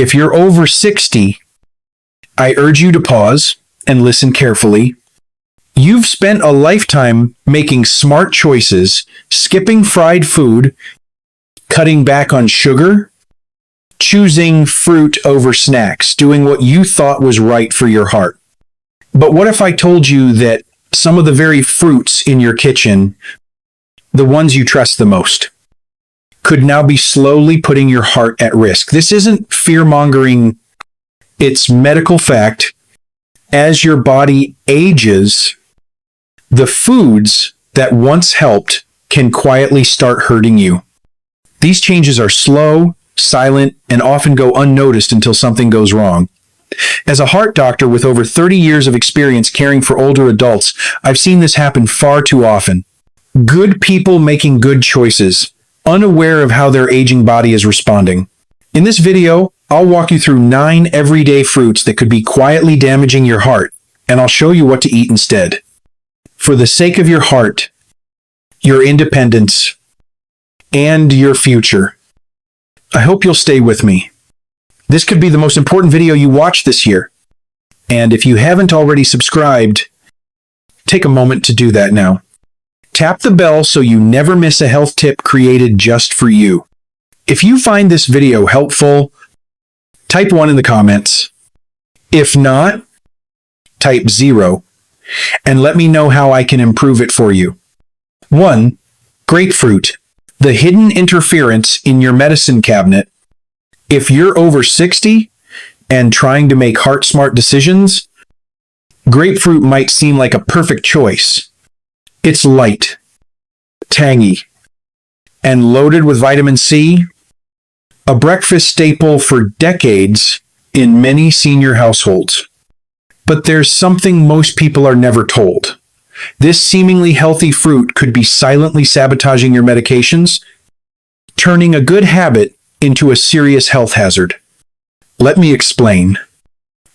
If you're over 60, I urge you to pause and listen carefully. You've spent a lifetime making smart choices, skipping fried food, cutting back on sugar, choosing fruit over snacks, doing what you thought was right for your heart. But what if I told you that some of the very fruits in your kitchen, the ones you trust the most, could now be slowly putting your heart at risk? This isn't fear-mongering, it's medical fact. As your body ages, the foods that once helped can quietly start hurting you. These changes are slow, silent, and often go unnoticed until something goes wrong. As a heart doctor with over 30 years of experience caring for older adults, I've seen this happen far too often. Good people making good choices, unaware of how their aging body is responding. In this video, I'll walk you through 9 everyday fruits that could be quietly damaging your heart, and I'll show you what to eat instead. For the sake of your heart, your independence, and your future, I hope you'll stay with me. This could be the most important video you watch this year. And if you haven't already subscribed, take a moment to do that now. Tap the bell so you never miss a health tip created just for you. If you find this video helpful, type 1 in the comments. If not, type 0, and let me know how I can improve it for you. 1. Grapefruit, the hidden interference in your medicine cabinet. If you're over 60 and trying to make heart-smart decisions, grapefruit might seem like a perfect choice. It's light, tangy, and loaded with vitamin C, a breakfast staple for decades in many senior households. But there's something most people are never told. This seemingly healthy fruit could be silently sabotaging your medications, turning a good habit into a serious health hazard. Let me explain.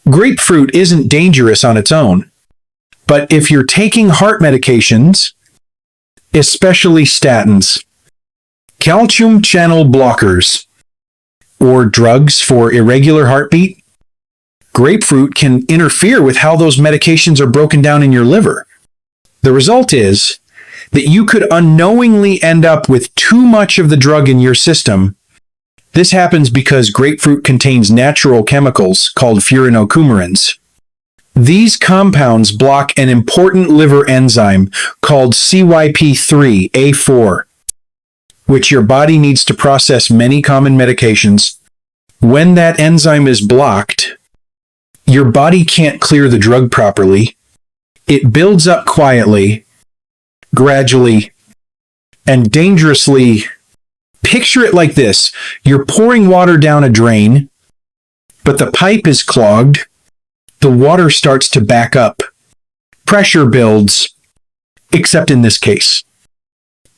Grapefruit isn't dangerous on its own, but if you're taking heart medications, especially statins, calcium channel blockers, or drugs for irregular heartbeat, grapefruit can interfere with how those medications are broken down in your liver. The result is that you could unknowingly end up with too much of the drug in your system. This happens because grapefruit contains natural chemicals called furanocoumarins. These compounds block an important liver enzyme called CYP3A4, which your body needs to process many common medications. When that enzyme is blocked, your body can't clear the drug properly. It builds up quietly, gradually, and dangerously. Picture it like this. You're pouring water down a drain, but the pipe is clogged. The water starts to back up. Pressure builds, except in this case,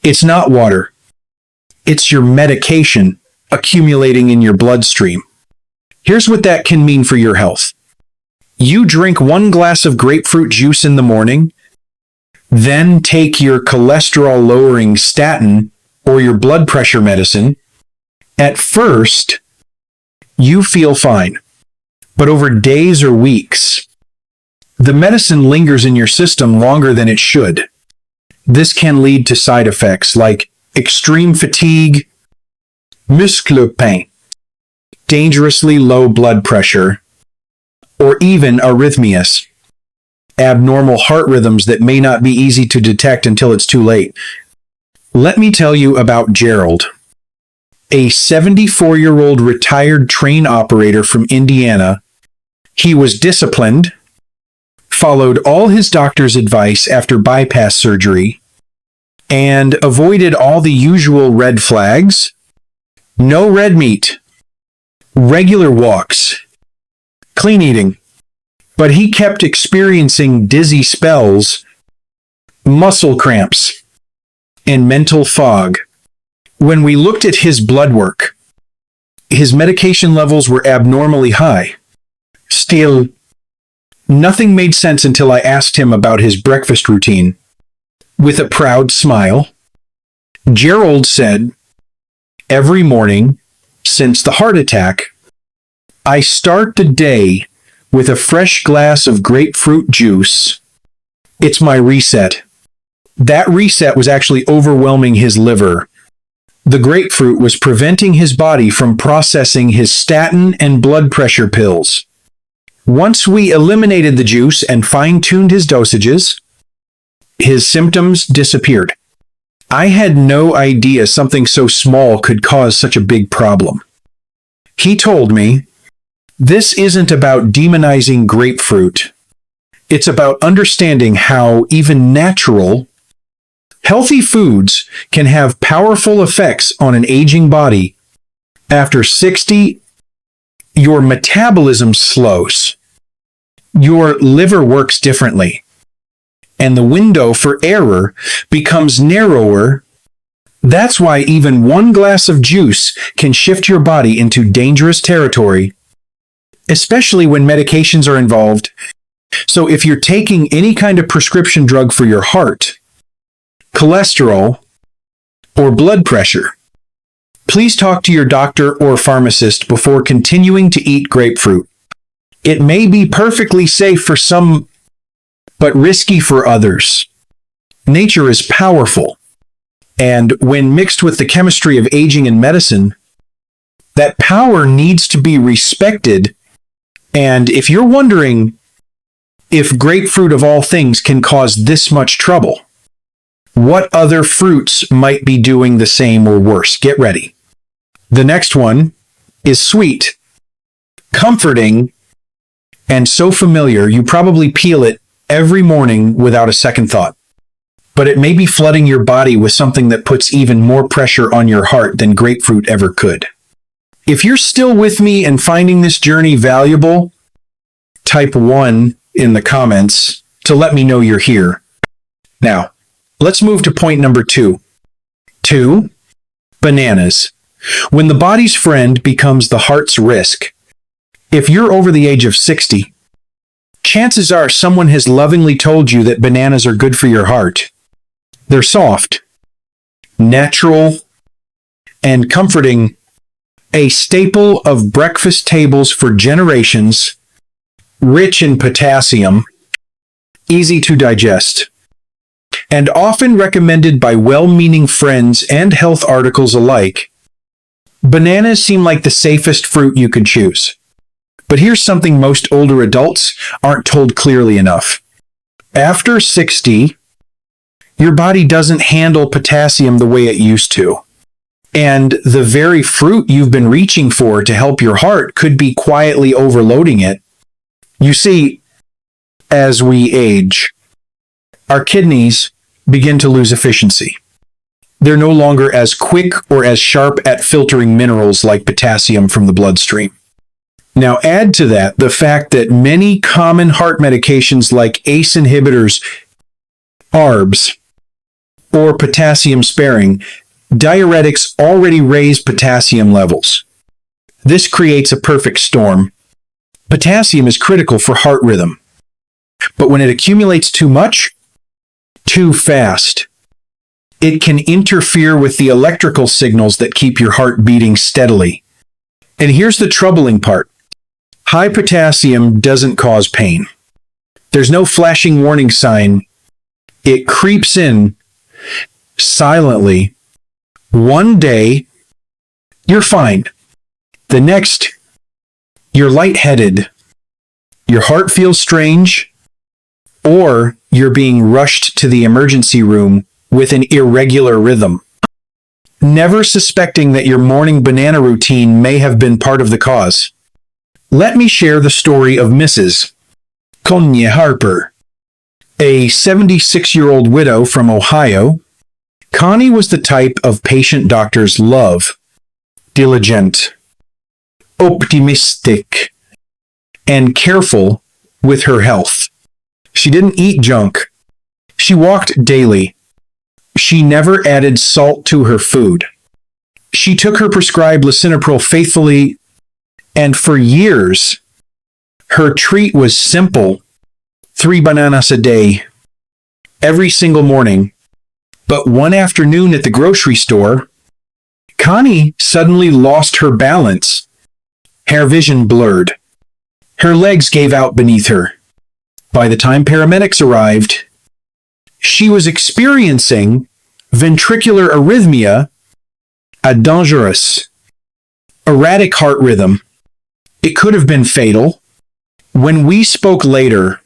it's not water. It's your medication accumulating in your bloodstream. Here's what that can mean for your health. You drink 1 glass of grapefruit juice in the morning, then take your cholesterol-lowering statin or your blood pressure medicine. At first, you feel fine, but over days or weeks, the medicine lingers in your system longer than it should. This can lead to side effects like extreme fatigue, muscle pain, dangerously low blood pressure, or even arrhythmias, abnormal heart rhythms that may not be easy to detect until it's too late. Let me tell you about Gerald, a 74-year-old retired train operator from Indiana. He was disciplined, followed all his doctor's advice after bypass surgery, and avoided all the usual red flags. No red meat, regular walks, clean eating. But he kept experiencing dizzy spells, muscle cramps, and mental fog. When we looked at his blood work, his medication levels were abnormally high. Still, nothing made sense until I asked him about his breakfast routine. With a proud smile, Gerald said, "Every morning, since the heart attack, I start the day with a fresh glass of grapefruit juice. It's my reset. That reset was actually overwhelming his liver. The grapefruit was preventing his body from processing his statin and blood pressure pills. Once we eliminated the juice and fine-tuned his dosages, his symptoms disappeared. I had no idea something so small could cause such a big problem. He told me, "This isn't about demonizing grapefruit. It's about understanding how even natural, healthy foods can have powerful effects on an aging body. After 60, your metabolism slows. Your liver works differently, and the window for error becomes narrower. That's why even one glass of juice can shift your body into dangerous territory, especially when medications are involved. So if you're taking any kind of prescription drug for your heart, cholesterol, or blood pressure, please talk to your doctor or pharmacist before continuing to eat grapefruit. It may be perfectly safe for some, but risky for others. Nature is powerful, and when mixed with the chemistry of aging and medicine, that power needs to be respected. And if you're wondering if grapefruit of all things can cause this much trouble, what other fruits might be doing the same or worse? Get ready. The next one is sweet, comforting, and so familiar you probably peel it every morning without a second thought. But it may be flooding your body with something that puts even more pressure on your heart than grapefruit ever could. If you're still with me and finding this journey valuable, type 1 in the comments to let me know you're here. Now, let's move to point number 2. 2. Bananas. When the body's friend becomes the heart's risk. If you're over the age of 60, chances are someone has lovingly told you that bananas are good for your heart. They're soft, natural, and comforting, a staple of breakfast tables for generations, rich in potassium, easy to digest, and often recommended by well-meaning friends and health articles alike. Bananas seem like the safest fruit you could choose. But here's something most older adults aren't told clearly enough. After 60, your body doesn't handle potassium the way it used to. And the very fruit you've been reaching for to help your heart could be quietly overloading it. You see, as we age, our kidneys begin to lose efficiency. They're no longer as quick or as sharp at filtering minerals like potassium from the bloodstream. Now add to that the fact that many common heart medications like ACE inhibitors, ARBs, or potassium-sparing diuretics already raise potassium levels. This creates a perfect storm. Potassium is critical for heart rhythm, but when it accumulates too much, too fast, it can interfere with the electrical signals that keep your heart beating steadily. And here's the troubling part. High potassium doesn't cause pain. There's no flashing warning sign. It creeps in silently. One day, you're fine. The next, you're lightheaded. Your heart feels strange, or you're being rushed to the emergency room with an irregular rhythm, never suspecting that your morning banana routine may have been part of the cause. Let me share the story of Mrs. Connie Harper, a 76-year-old widow from Ohio. Connie was the type of patient doctors love: diligent, optimistic, and careful with her health. She didn't eat junk. She walked daily. She never added salt to her food. She took her prescribed lisinopril faithfully, and for years, her treat was simple: 3 bananas a day, every single morning. But one afternoon at the grocery store, Connie suddenly lost her balance. Her vision blurred. Her legs gave out beneath her. By the time paramedics arrived, she was experiencing ventricular arrhythmia, a dangerous, erratic heart rhythm. It could have been fatal. When we spoke later,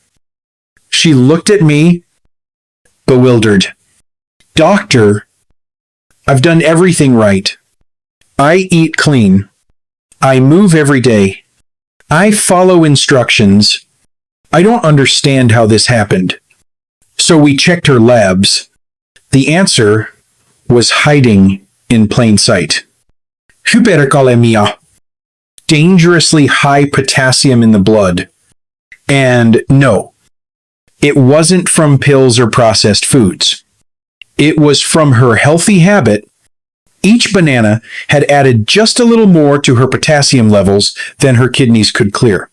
she looked at me, bewildered. Doctor, I've done everything right. I eat clean. I move every day. I follow instructions. I don't understand how this happened. So we checked her labs. The answer was hiding in plain sight. Hyperkalemia. Dangerously high potassium in the blood. And no, it wasn't from pills or processed foods. It was from her healthy habit. Each banana had added just a little more to her potassium levels than her kidneys could clear.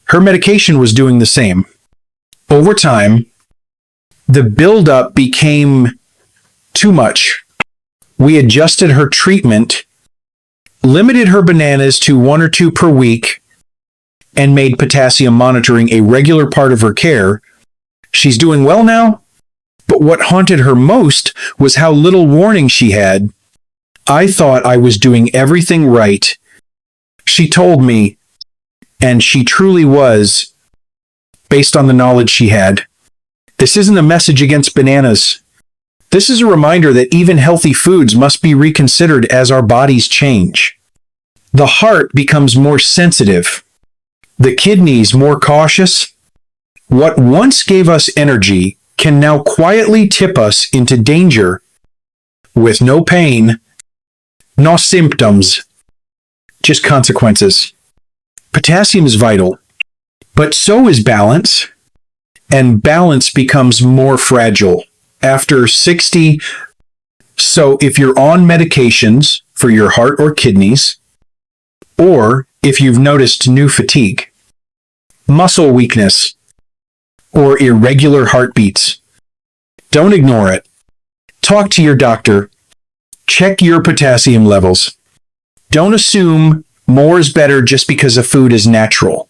Her medication was doing the same. Over time, the buildup became too much. We adjusted her treatment, limited her bananas to 1 or 2 per week, and made potassium monitoring a regular part of her care. She's doing well now, but what haunted her most was how little warning she had. I thought I was doing everything right. She told me, and she truly was, based on the knowledge she had. This isn't a message against bananas. This is a reminder that even healthy foods must be reconsidered as our bodies change. The heart becomes more sensitive. The kidneys more cautious. What once gave us energy can now quietly tip us into danger with no pain, no symptoms, just consequences. Potassium is vital, but so is balance, and balance becomes more fragile after 60. So if you're on medications for your heart or kidneys, or if you've noticed new fatigue, muscle weakness, or irregular heartbeats, don't ignore it. Talk to your doctor. Check your potassium levels. Don't assume more is better just because a food is natural.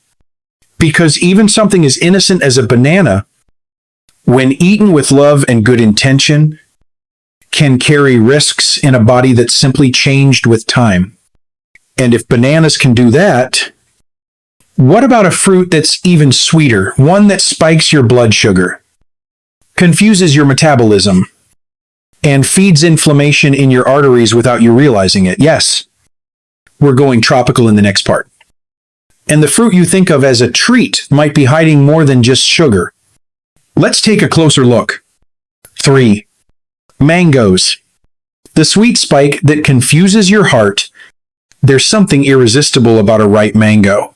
Because even something as innocent as a banana, when eaten with love and good intention, can carry risks in a body that's simply changed with time. And if bananas can do that, what about a fruit that's even sweeter, one that spikes your blood sugar, confuses your metabolism, and feeds inflammation in your arteries without you realizing it? Yes, we're going tropical in the next part. And the fruit you think of as a treat might be hiding more than just sugar. Let's take a closer look. 3. Mangoes. The sweet spike that confuses your heart. There's something irresistible about a ripe mango.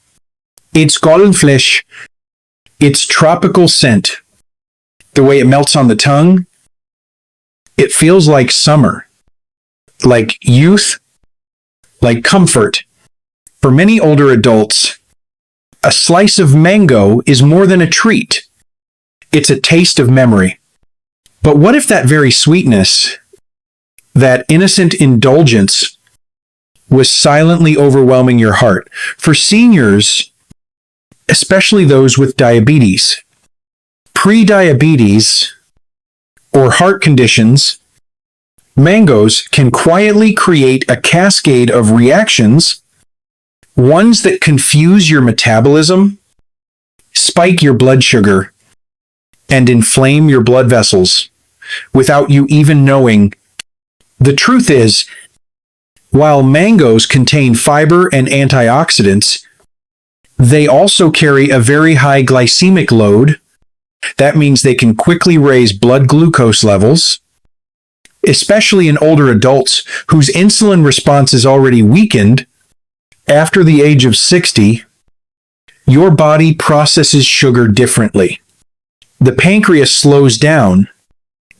Its golden flesh, its tropical scent, the way it melts on the tongue, it feels like summer, like youth, like comfort. For many older adults, a slice of mango is more than a treat. It's a taste of memory. But what if that very sweetness, that innocent indulgence, was silently overwhelming your heart? For seniors, especially those with diabetes, pre-diabetes, or heart conditions, mangoes can quietly create a cascade of reactions, ones that confuse your metabolism, spike your blood sugar, and inflame your blood vessels without you even knowing. The truth is, while mangoes contain fiber and antioxidants, they also carry a very high glycemic load. That means they can quickly raise blood glucose levels, especially in older adults whose insulin response is already weakened. After the age of 60, your body processes sugar differently. The pancreas slows down.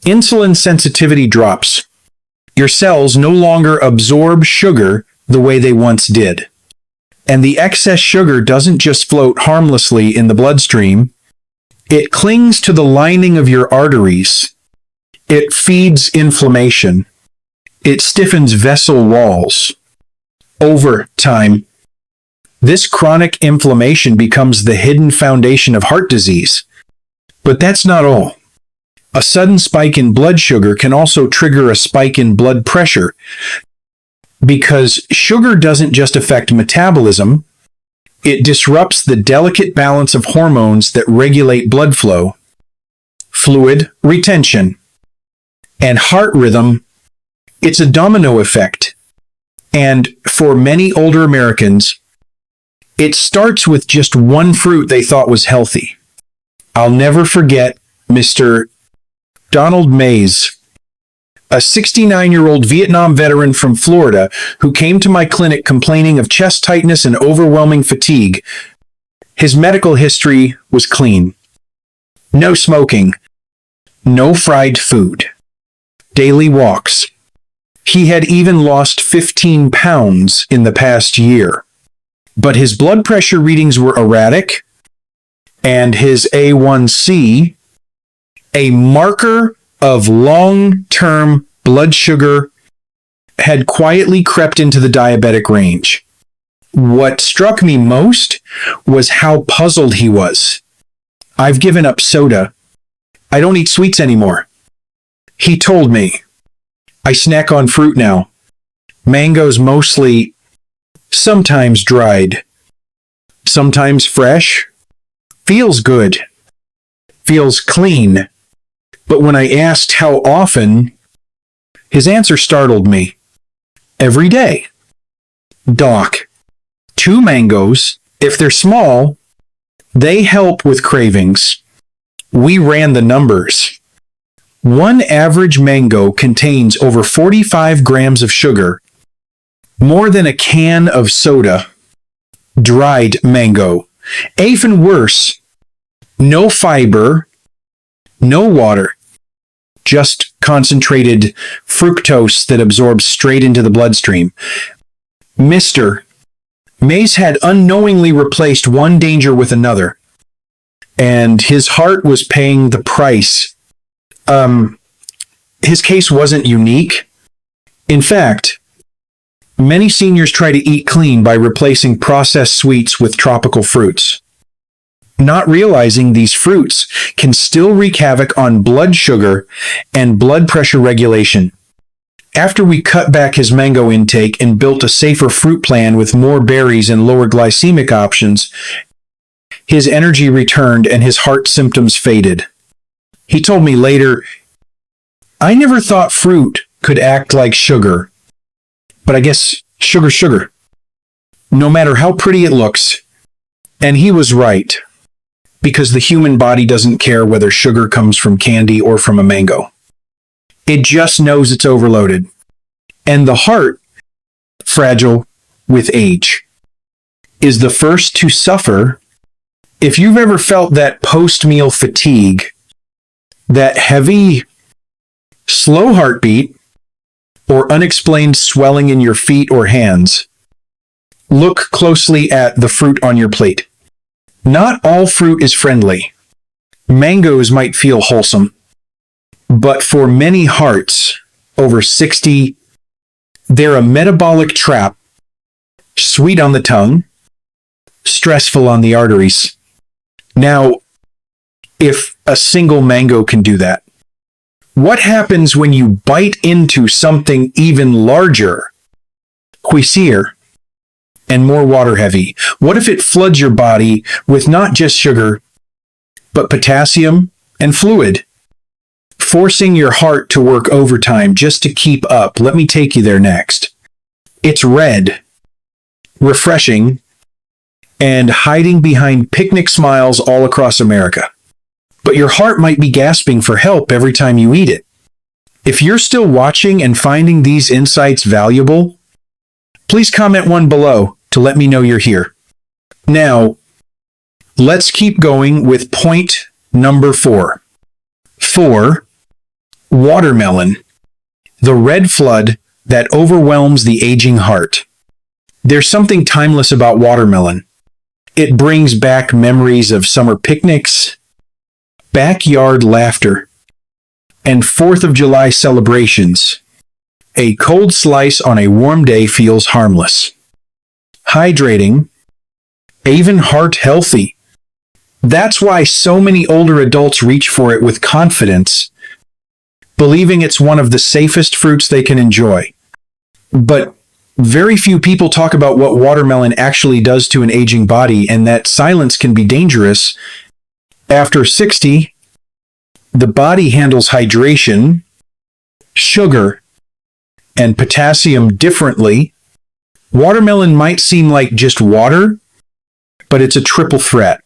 Insulin sensitivity drops. Your cells no longer absorb sugar the way they once did. And the excess sugar doesn't just float harmlessly in the bloodstream. It clings to the lining of your arteries. It feeds inflammation. It stiffens vessel walls. Over time, This chronic inflammation becomes the hidden foundation of heart disease. But that's not all. A sudden spike in blood sugar can also trigger a spike in blood pressure, because sugar doesn't just affect metabolism, it disrupts the delicate balance of hormones that regulate blood flow, fluid retention, and heart rhythm. It's a domino effect. And for many older Americans, it starts with just one fruit they thought was healthy. I'll never forget Mr. Donald Mays, a 69-year-old Vietnam veteran from Florida who came to my clinic complaining of chest tightness and overwhelming fatigue. His medical history was clean. No smoking, no fried food, daily walks. He had even lost 15 pounds in the past year. But his blood pressure readings were erratic, and his A1C, a marker of long-term blood sugar, had quietly crept into the diabetic range. What struck me most was how puzzled he was. "I've given up soda. I don't eat sweets anymore," he told me. "I snack on fruit now. Mangoes mostly, sometimes dried, sometimes fresh. Feels good. Feels clean." But when I asked how often, his answer startled me. "Every day. Doc, 2 mangoes, if they're small, they help with cravings." We ran the numbers. One average mango contains over 45 grams of sugar, more than a can of soda. Dried mango. Even worse, no fiber, no water, just concentrated fructose that absorbs straight into the bloodstream. Mr. Mays had unknowingly replaced one danger with another, and his heart was paying the price. His case wasn't unique. In fact, many seniors try to eat clean by replacing processed sweets with tropical fruits, not realizing these fruits can still wreak havoc on blood sugar and blood pressure regulation. After we cut back his mango intake and built a safer fruit plan with more berries and lower glycemic options, his energy returned and his heart symptoms faded. He told me later, "I never thought fruit could act like sugar, but I guess sugar's sugar, no matter how pretty it looks." And he was right, because the human body doesn't care whether sugar comes from candy or from a mango. It just knows it's overloaded. And the heart, fragile with age, is the first to suffer. If you've ever felt that post-meal fatigue, that heavy, slow heartbeat, or unexplained swelling in your feet or hands, look closely at the fruit on your plate. Not all fruit is friendly. Mangoes might feel wholesome, but for many hearts over 60, they're a metabolic trap, sweet on the tongue, stressful on the arteries. Now, if a single mango can do that, what happens when you bite into something even larger, juicier, and more water heavy? What if it floods your body with not just sugar, but potassium and fluid, forcing your heart to work overtime just to keep up? Let me take you there next. It's red, refreshing, and hiding behind picnic smiles all across America. But your heart might be gasping for help every time you eat it. If you're still watching and finding these insights valuable, please comment one below to let me know you're here. Now, let's keep going with point number 4. 4. Watermelon, the red flood that overwhelms the aging heart. There's something timeless about watermelon. It brings back memories of summer picnics, backyard laughter, and 4th of July celebrations. A cold slice on a warm day feels harmless, hydrating, even heart healthy. That's why so many older adults reach for it with confidence, believing it's one of the safest fruits they can enjoy. But very few people talk about what watermelon actually does to an aging body, and that silence can be dangerous. After 60, the body handles hydration, sugar, and potassium differently. Watermelon might seem like just water, but it's a triple threat.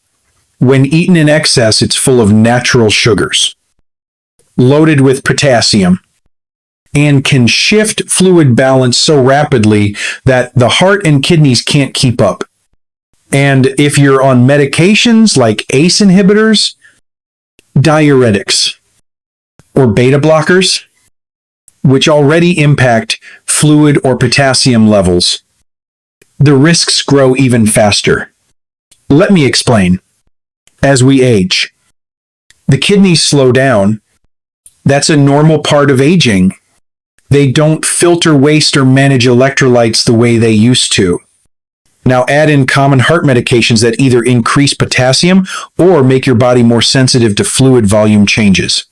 When eaten in excess, it's full of natural sugars, loaded with potassium, and can shift fluid balance so rapidly that the heart and kidneys can't keep up. And if you're on medications like ACE inhibitors, diuretics, or beta blockers, which already impact fluid or potassium levels, the risks grow even faster. Let me explain. As we age, the kidneys slow down. That's a normal part of aging. They don't filter waste or manage electrolytes the way they used to. Now add in common heart medications that either increase potassium or make your body more sensitive to fluid volume changes.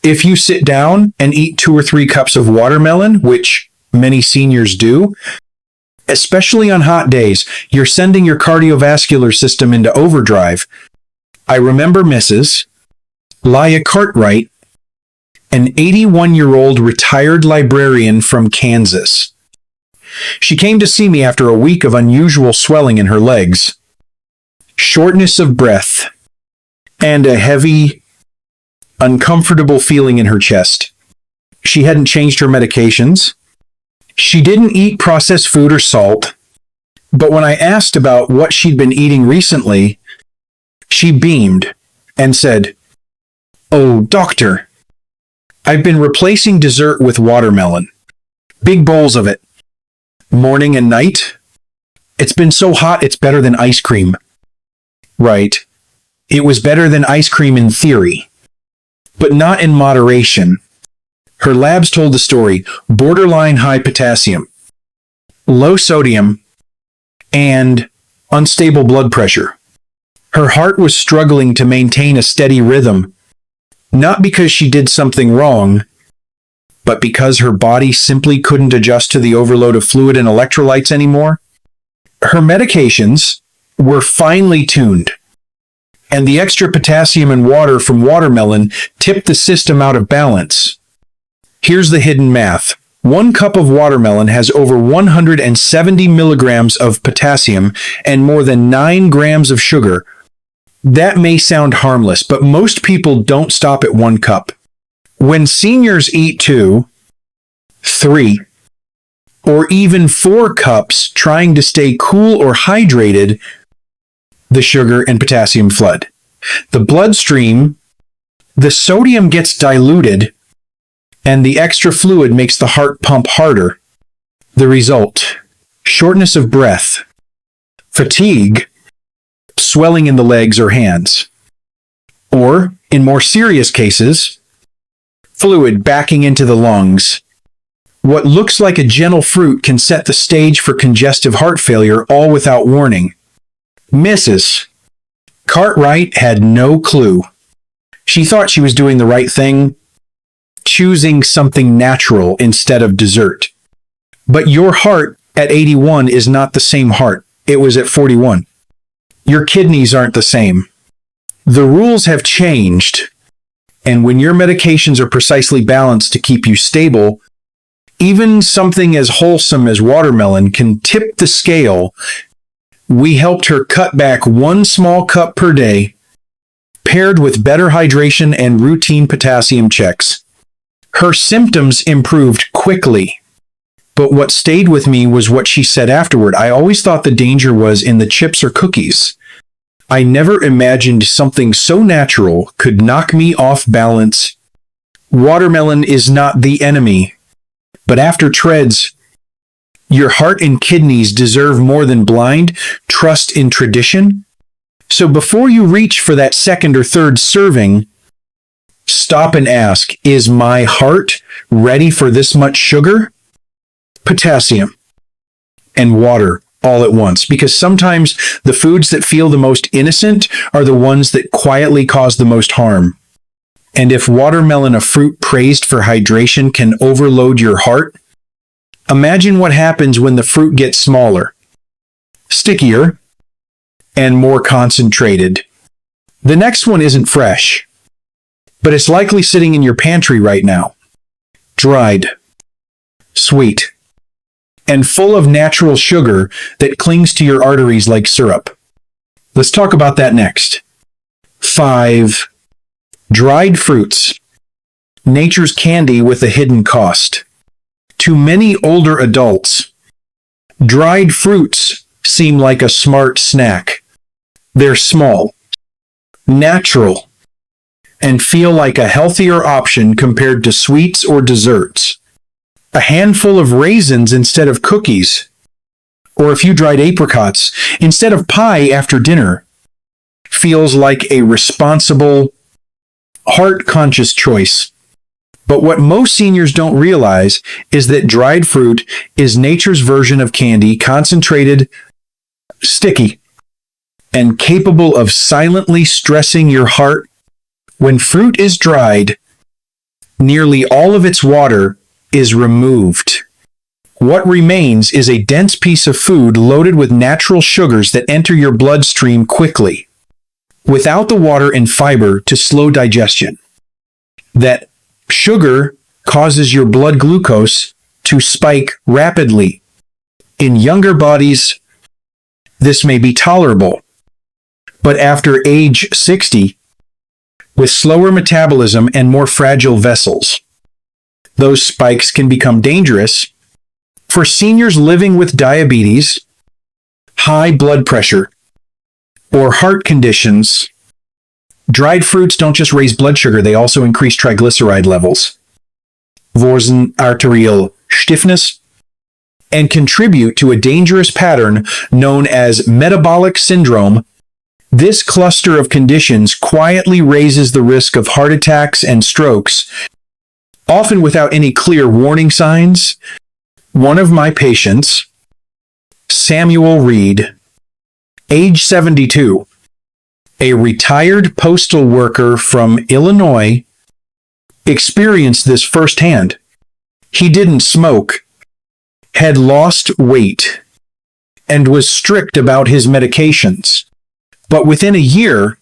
If you sit down and eat 2 or 3 cups of watermelon, which many seniors do, especially on hot days, you're sending your cardiovascular system into overdrive. I remember Mrs. Leah Cartwright, an 81-year-old retired librarian from Kansas. She came to see me after a week of unusual swelling in her legs, shortness of breath, and a heavy, uncomfortable feeling in her chest. She hadn't changed her medications. She didn't eat processed food or salt. But when I asked about what she'd been eating recently, she beamed and said, "Oh, doctor, I've been replacing dessert with watermelon. Big bowls of it. Morning and night. It's been so hot it's better than ice cream." Right. It was better than ice cream in theory, but not in moderation. Her labs told the story: borderline high potassium, low sodium, and unstable blood pressure. Her heart was struggling to maintain a steady rhythm, not because she did something wrong, but because her body simply couldn't adjust to the overload of fluid and electrolytes anymore. Her medications were finely tuned, and the extra potassium and water from watermelon tipped the system out of balance. Here's the hidden math. 1 cup of watermelon has over 170 milligrams of potassium and more than 9 grams of sugar. That may sound harmless, but most people don't stop at 1 cup. When seniors eat 2, 3, or even 4 cups trying to stay cool or hydrated, the sugar and potassium flood the bloodstream, the sodium gets diluted, and the extra fluid makes the heart pump harder. The result: shortness of breath, fatigue, swelling in the legs or hands, or, in more serious cases, fluid backing into the lungs. What looks like a gentle fruit can set the stage for congestive heart failure, all without warning. Mrs. Cartwright had no clue. She thought she was doing the right thing, choosing something natural instead of dessert. But your heart at 81 is not the same heart it was at 41. Your kidneys aren't the same. The rules have changed, and when your medications are precisely balanced to keep you stable, even something as wholesome as watermelon can tip the scale. We helped her cut back 1 small cup per day, paired with better hydration and routine potassium checks. Her symptoms improved quickly. But what stayed with me was what she said afterward. "I always thought the danger was in the chips or cookies. I never imagined something so natural could knock me off balance. Watermelon is not the enemy, but after treads, your heart and kidneys deserve more than blind trust in tradition. So before you reach for that 2nd or 3rd serving, stop and ask, is my heart ready for this much sugar, potassium, and water all at once, because sometimes the foods that feel the most innocent are the ones that quietly cause the most harm. And if watermelon, a fruit praised for hydration, can overload your heart, imagine what happens when the fruit gets smaller, stickier, and more concentrated. The next one isn't fresh, but it's likely sitting in your pantry right now. Dried, sweet, and full of natural sugar that clings to your arteries like syrup. Let's talk about that next. 5. Dried fruits. Nature's candy with a hidden cost. To many older adults, dried fruits seem like a smart snack. They're small, natural, and feel like a healthier option compared to sweets or desserts. A handful of raisins instead of cookies, or a few dried apricots instead of pie after dinner, feels like a responsible, heart-conscious choice. But what most seniors don't realize is that dried fruit is nature's version of candy, concentrated, sticky, and capable of silently stressing your heart. When fruit is dried, nearly all of its water is removed. What remains is a dense piece of food loaded with natural sugars that enter your bloodstream quickly, without the water and fiber to slow digestion. That sugar causes your blood glucose to spike rapidly. In younger bodies, this may be tolerable, but after age 60, with slower metabolism and more fragile vessels, those spikes can become dangerous. For seniors living with diabetes, high blood pressure, or heart conditions, dried fruits don't just raise blood sugar, they also increase triglyceride levels, worsen arterial stiffness, and contribute to a dangerous pattern known as metabolic syndrome. This cluster of conditions quietly raises the risk of heart attacks and strokes, often without any clear warning signs. One of my patients, Samuel Reed, age 72, a retired postal worker from Illinois, experienced this firsthand. He didn't smoke, had lost weight, and was strict about his medications. But within a year,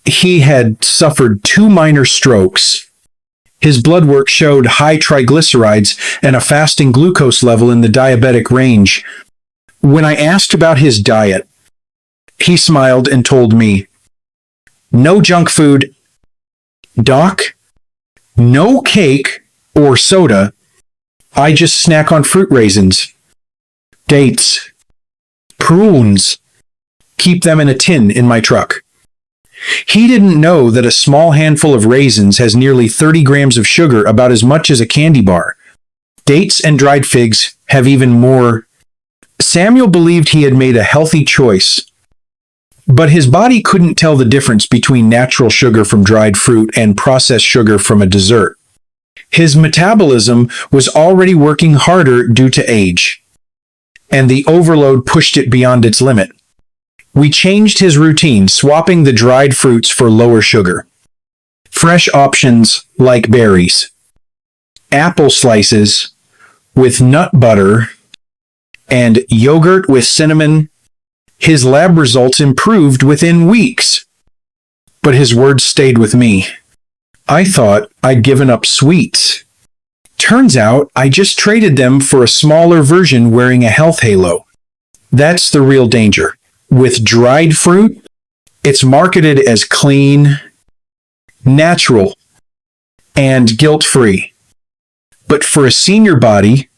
he had suffered 2 minor strokes. His blood work showed high triglycerides and a fasting glucose level in the diabetic range. When I asked about his diet, he smiled and told me, "No junk food, Doc, no cake or soda. I just snack on fruit raisins, dates, prunes, keep them in a tin in my truck." He didn't know that a small handful of raisins has nearly 30 grams of sugar, about as much as a candy bar. Dates and dried figs have even more. Samuel believed he had made a healthy choice, but his body couldn't tell the difference between natural sugar from dried fruit and processed sugar from a dessert. His metabolism was already working harder due to age, and the overload pushed it beyond its limit. We changed his routine, swapping the dried fruits for lower sugar. Fresh options like berries, apple slices with nut butter, and yogurt with cinnamon. His lab results improved within weeks. But his words stayed with me. "I thought I'd given up sweets. Turns out I just traded them for a smaller version wearing a health halo." That's the real danger. With dried fruit, it's marketed as clean, natural, and guilt-free. But for a senior body,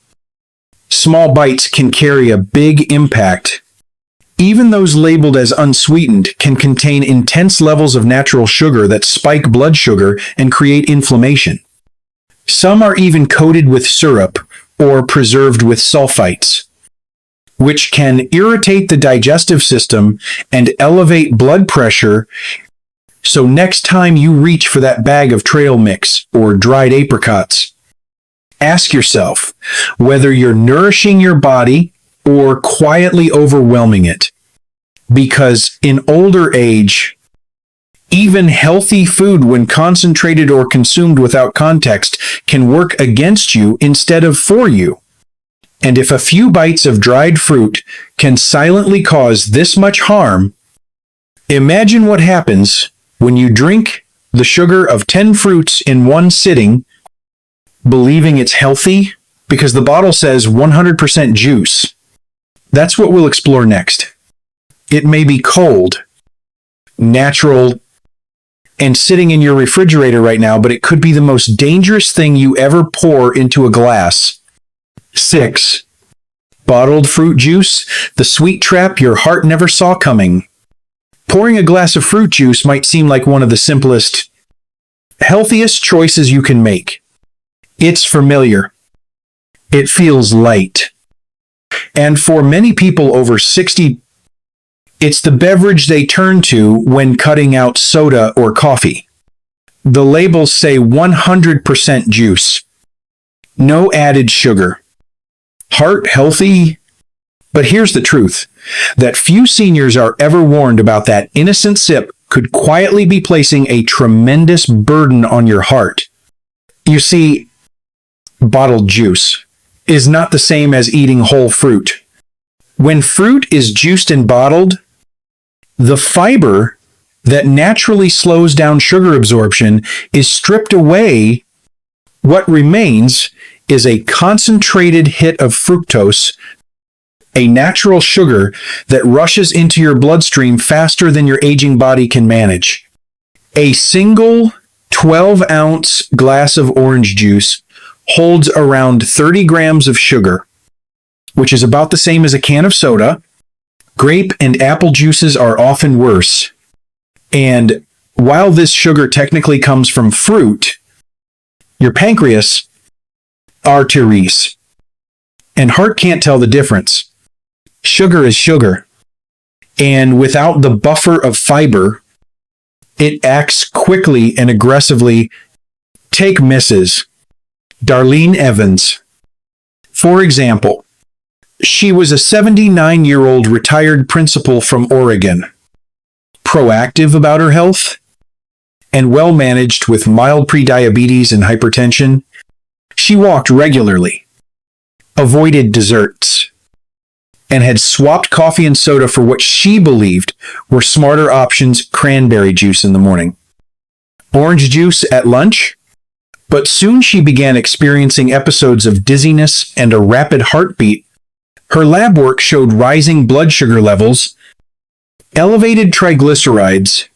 small bites can carry a big impact. Even those labeled as unsweetened can contain intense levels of natural sugar that spike blood sugar and create inflammation. Some are even coated with syrup or preserved with sulfites, which can irritate the digestive system and elevate blood pressure. So next time you reach for that bag of trail mix or dried apricots, ask yourself whether you're nourishing your body or quietly overwhelming it. Because in older age, even healthy food, when concentrated or consumed without context, can work against you instead of for you. And if a few bites of dried fruit can silently cause this much harm, imagine what happens when you drink the sugar of 10 fruits in one sitting, believing it's healthy because the bottle says 100% juice. That's what we'll explore next. It may be cold, natural, and sitting in your refrigerator right now, but it could be the most dangerous thing you ever pour into a glass. 6. Bottled fruit juice, the sweet trap your heart never saw coming. Pouring a glass of fruit juice might seem like one of the simplest, healthiest choices you can make. It's familiar. It feels light. And for many people over 60, it's the beverage they turn to when cutting out soda or coffee. The labels say 100% juice. No added sugar. Heart healthy? But here's the truth, that few seniors are ever warned about that innocent sip could quietly be placing a tremendous burden on your heart. You see, bottled juice is not the same as eating whole fruit. When fruit is juiced and bottled, the fiber that naturally slows down sugar absorption is stripped away. What remains is a concentrated hit of fructose, a natural sugar that rushes into your bloodstream faster than your aging body can manage. A single 12-ounce glass of orange juice holds around 30 grams of sugar, which is about the same as a can of soda. Grape and apple juices are often worse. And while this sugar technically comes from fruit, your pancreas, arteries, and heart can't tell the difference. Sugar is sugar. And without the buffer of fiber, it acts quickly and aggressively. Take Mrs. Darlene Evans, for example. She was a 79-year-old retired principal from Oregon, proactive about her health, and well-managed with mild prediabetes and hypertension. She walked regularly, avoided desserts, and had swapped coffee and soda for what she believed were smarter options: cranberry juice in the morning, orange juice at lunch. But soon she began experiencing episodes of dizziness and a rapid heartbeat. Her lab work showed rising blood sugar levels, elevated triglycerides,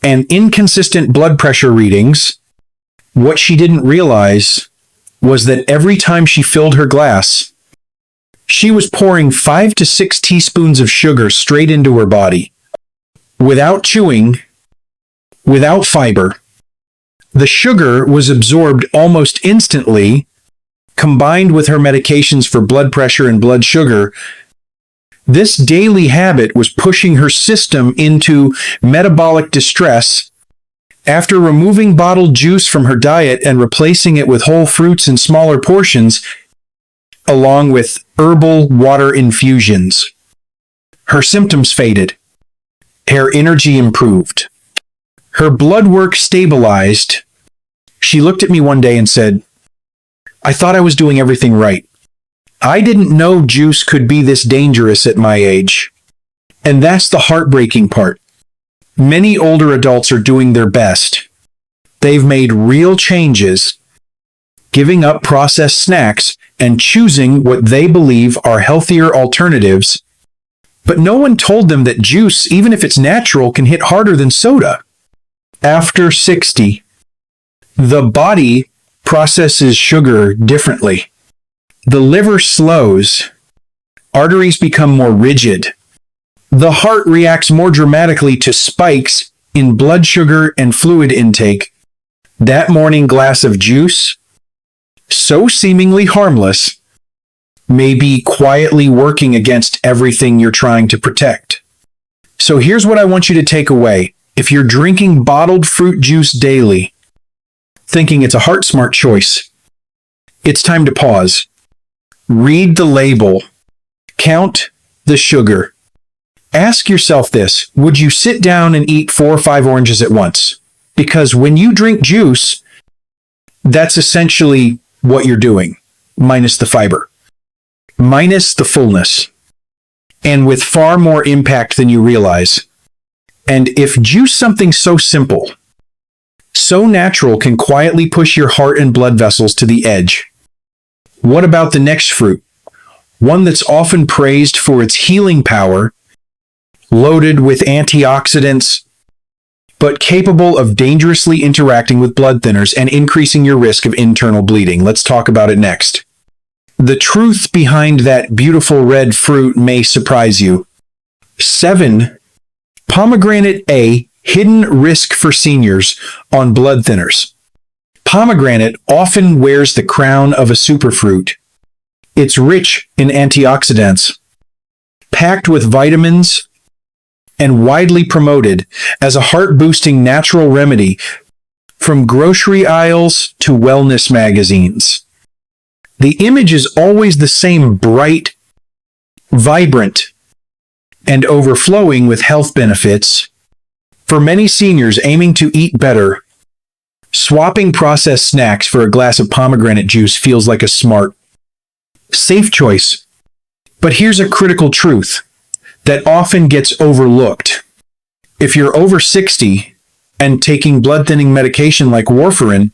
and inconsistent blood pressure readings. What she didn't realize was that every time she filled her glass, she was pouring 5 to 6 teaspoons of sugar straight into her body. Without chewing, without fiber, the sugar was absorbed almost instantly. Combined with her medications for blood pressure and blood sugar, this daily habit was pushing her system into metabolic distress. After removing bottled juice from her diet and replacing it with whole fruits in smaller portions, along with herbal water infusions, her symptoms faded. Her energy improved. Her blood work stabilized. She looked at me one day and said, "I thought I was doing everything right. I didn't know juice could be this dangerous at my age." And that's the heartbreaking part. Many older adults are doing their best. They've made real changes, giving up processed snacks and choosing what they believe are healthier alternatives. But no one told them that juice, even if it's natural, can hit harder than soda. After 60, the body processes sugar differently. The liver slows, arteries become more rigid. The heart reacts more dramatically to spikes in blood sugar and fluid intake. That morning glass of juice, so seemingly harmless, may be quietly working against everything you're trying to protect. So here's what I want you to take away. If you're drinking bottled fruit juice daily, thinking it's a heart-smart choice, it's time to pause. Read the label. Count the sugar. Ask yourself this: would you sit down and eat 4 or 5 oranges at once? Because when you drink juice, that's essentially what you're doing, minus the fiber, minus the fullness, and with far more impact than you realize. And if juice, something so simple, so natural, can quietly push your heart and blood vessels to the edge, what about the next fruit? One that's often praised for its healing power, loaded with antioxidants, but capable of dangerously interacting with blood thinners and increasing your risk of internal bleeding. Let's talk about it next. The truth behind that beautiful red fruit may surprise you. 7. Pomegranate A, hidden risk for seniors on blood thinners. Pomegranate often wears the crown of a superfruit. It's rich in antioxidants, packed with vitamins, and widely promoted as a heart-boosting natural remedy from grocery aisles to wellness magazines. The image is always the same: bright, vibrant, and overflowing with health benefits. For many seniors aiming to eat better, swapping processed snacks for a glass of pomegranate juice feels like a smart, safe choice. But here's a critical truth that often gets overlooked. If you're over 60 and taking blood thinning medication like warfarin,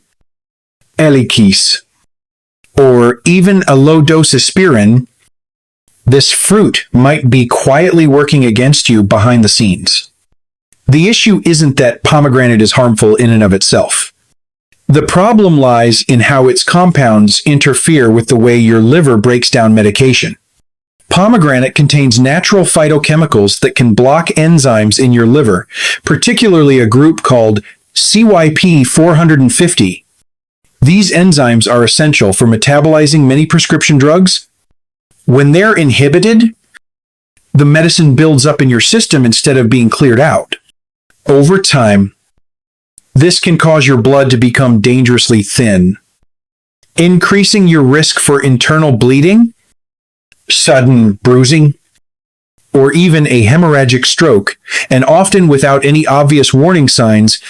Eliquis, or even a low-dose aspirin, this fruit might be quietly working against you behind the scenes. The issue isn't that pomegranate is harmful in and of itself. The problem lies in how its compounds interfere with the way your liver breaks down medication. Pomegranate contains natural phytochemicals that can block enzymes in your liver, particularly a group called CYP450. These enzymes are essential for metabolizing many prescription drugs. When they're inhibited, the medicine builds up in your system instead of being cleared out. Over time, this can cause your blood to become dangerously thin, increasing your risk for internal bleeding, sudden bruising, or even a hemorrhagic stroke, and often without any obvious warning signs.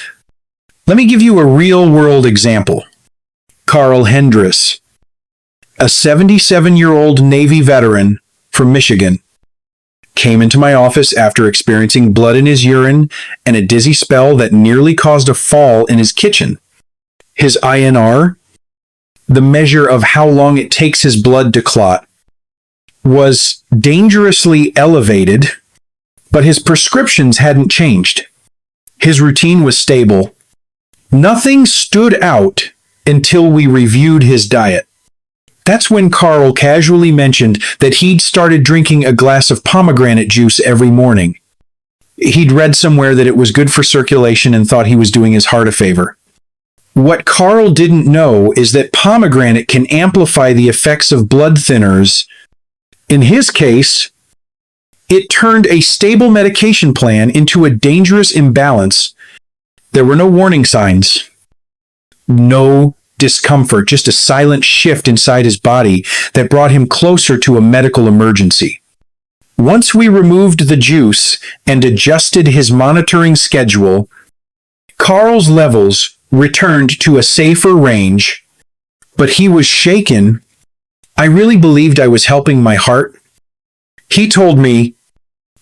Let me give you a real-world example. Carl Hendris, a 77-year-old Navy veteran from Michigan, came into my office after experiencing blood in his urine and a dizzy spell that nearly caused a fall in his kitchen. His INR, the measure of how long it takes his blood to clot, was dangerously elevated, but his prescriptions hadn't changed. His routine was stable. Nothing stood out until we reviewed his diet. That's when Carl casually mentioned that he'd started drinking a glass of pomegranate juice every morning. He'd read somewhere that it was good for circulation and thought he was doing his heart a favor. What Carl didn't know is that pomegranate can amplify the effects of blood thinners. In his case, it turned a stable medication plan into a dangerous imbalance. There were no warning signs, no discomfort, just a silent shift inside his body that brought him closer to a medical emergency. Once we removed the juice and adjusted his monitoring schedule, Carl's levels returned to a safer range, but he was shaken. I really believed I was helping my heart. He told me,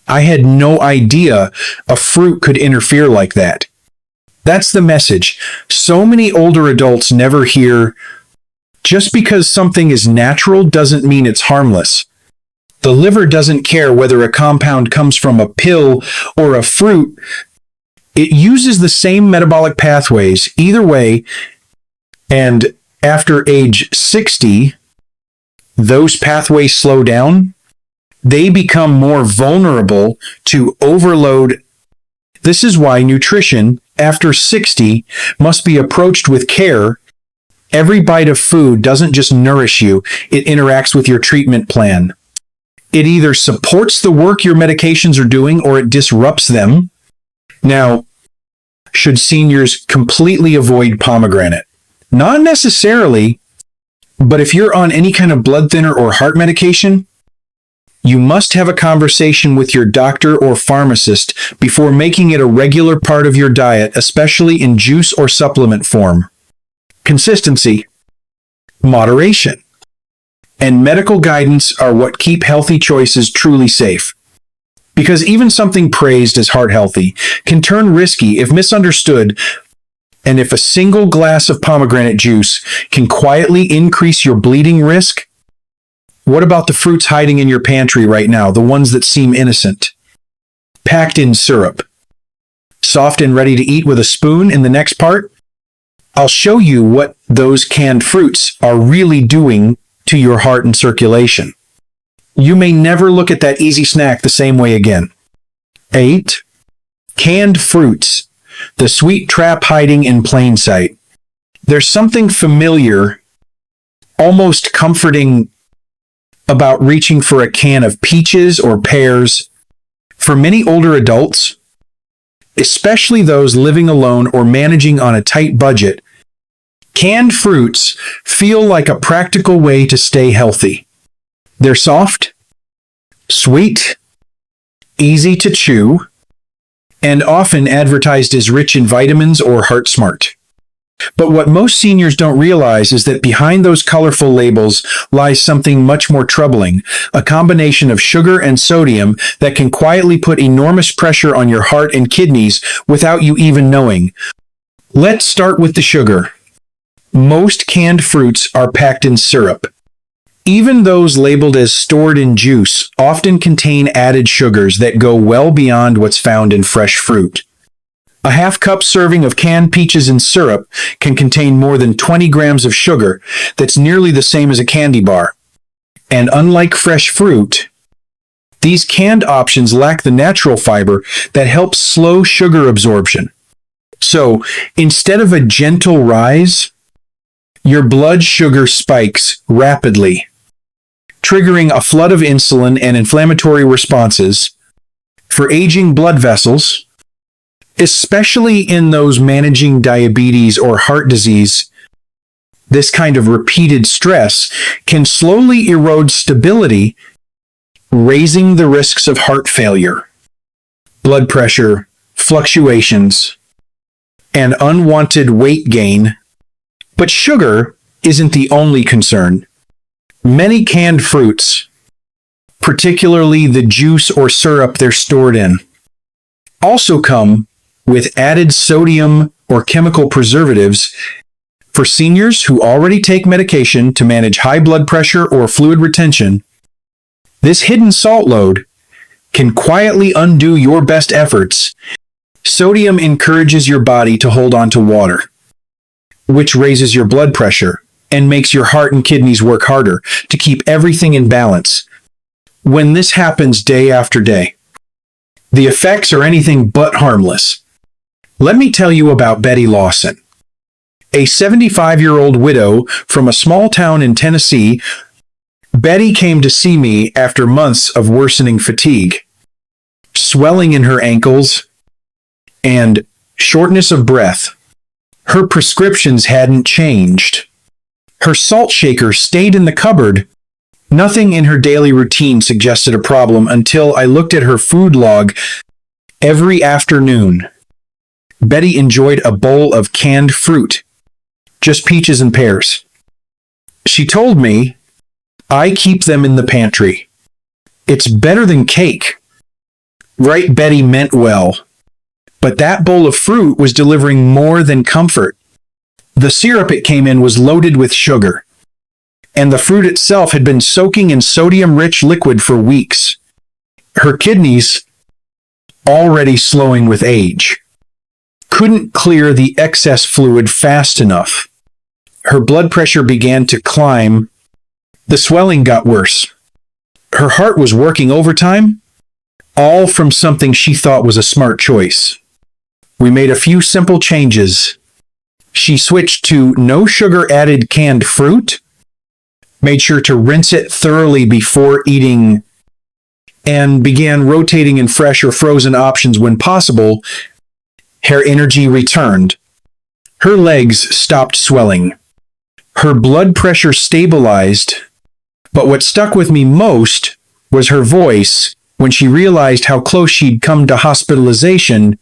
I had no idea a fruit could interfere like that. That's the message so many older adults never hear. Just because something is natural doesn't mean it's harmless. The liver doesn't care whether a compound comes from a pill or a fruit. It uses the same metabolic pathways either way, and after age 60, those pathways slow down. They become more vulnerable to overload. This is why nutrition after 60 must be approached with care. Every bite of food doesn't just nourish you, it interacts with your treatment plan. It either supports the work your medications are doing or it disrupts them. Now, should seniors completely avoid pomegranate? Not necessarily, but if you're on any kind of blood thinner or heart medication, You must have a conversation with your doctor or pharmacist before making it a regular part of your diet, especially in juice or supplement form. Consistency, moderation, and medical guidance are what keep healthy choices truly safe. Because even something praised as heart healthy can turn risky if misunderstood, and if a single glass of pomegranate juice can quietly increase your bleeding risk, what about the fruits hiding in your pantry right now, the ones that seem innocent? Packed in syrup, soft and ready to eat with a spoon in the next part? I'll show you what those canned fruits are really doing to your heart and circulation. You may never look at that easy snack the same way again. 8. Canned fruits, the sweet trap hiding in plain sight. There's something familiar, almost comforting, about reaching for a can of peaches or pears. For many older adults, especially those living alone or managing on a tight budget, canned fruits feel like a practical way to stay healthy. They're soft, sweet, easy to chew, and often advertised as rich in vitamins or heart smart. But what most seniors don't realize is that behind those colorful labels lies something much more troubling, a combination of sugar and sodium that can quietly put enormous pressure on your heart and kidneys without you even knowing. Let's start with the sugar. Most canned fruits are packed in syrup. Even those labeled as stored in juice often contain added sugars that go well beyond what's found in fresh fruit. A half-cup serving of canned peaches in syrup can contain more than 20 grams of sugar that's nearly the same as a candy bar. And unlike fresh fruit, these canned options lack the natural fiber that helps slow sugar absorption. So, instead of a gentle rise, your blood sugar spikes rapidly, triggering a flood of insulin and inflammatory responses. For aging blood vessels, especially in those managing diabetes or heart disease, this kind of repeated stress can slowly erode stability, raising the risks of heart failure, blood pressure, fluctuations, and unwanted weight gain. But sugar isn't the only concern. Many canned fruits, particularly the juice or syrup they're stored in, also come with added sodium or chemical preservatives. For seniors who already take medication to manage high blood pressure or fluid retention, this hidden salt load can quietly undo your best efforts. Sodium encourages your body to hold on to water, which raises your blood pressure and makes your heart and kidneys work harder to keep everything in balance. When this happens day after day, the effects are anything but harmless. Let me tell you about Betty Lawson, a 75-year-old widow from a small town in Tennessee. Betty came to see me after months of worsening fatigue, swelling in her ankles, and shortness of breath. Her prescriptions hadn't changed. Her salt shaker stayed in the cupboard. Nothing in her daily routine suggested a problem until I looked at her food log. Every afternoon, Betty enjoyed a bowl of canned fruit, just peaches and pears. She told me, "I keep them in the pantry. It's better than cake." Right, Betty meant well. But that bowl of fruit was delivering more than comfort. The syrup it came in was loaded with sugar, and the fruit itself had been soaking in sodium-rich liquid for weeks. Her kidneys, already slowing with age, couldn't clear the excess fluid fast enough. Her blood pressure began to climb. The swelling got worse. Her heart was working overtime, all from something she thought was a smart choice. We made a few simple changes. She switched to no sugar added canned fruit, made sure to rinse it thoroughly before eating, and began rotating in fresh or frozen options when possible. Her energy returned. Her legs stopped swelling. Her blood pressure stabilized. But what stuck with me most was her voice when she realized how close she'd come to hospitalization.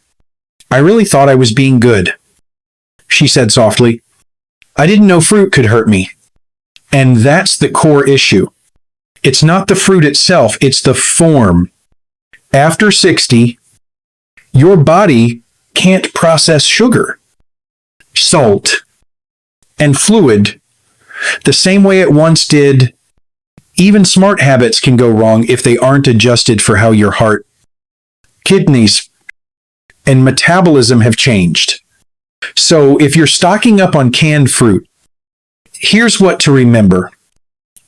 "I really thought I was being good," she said softly. "I didn't know fruit could hurt me." And that's the core issue. It's not the fruit itself, it's the form. After 60, your body can't process sugar, salt, and fluid the same way it once did. Even smart habits can go wrong if they aren't adjusted for how your heart, kidneys, and metabolism have changed. So if you're stocking up on canned fruit, here's what to remember.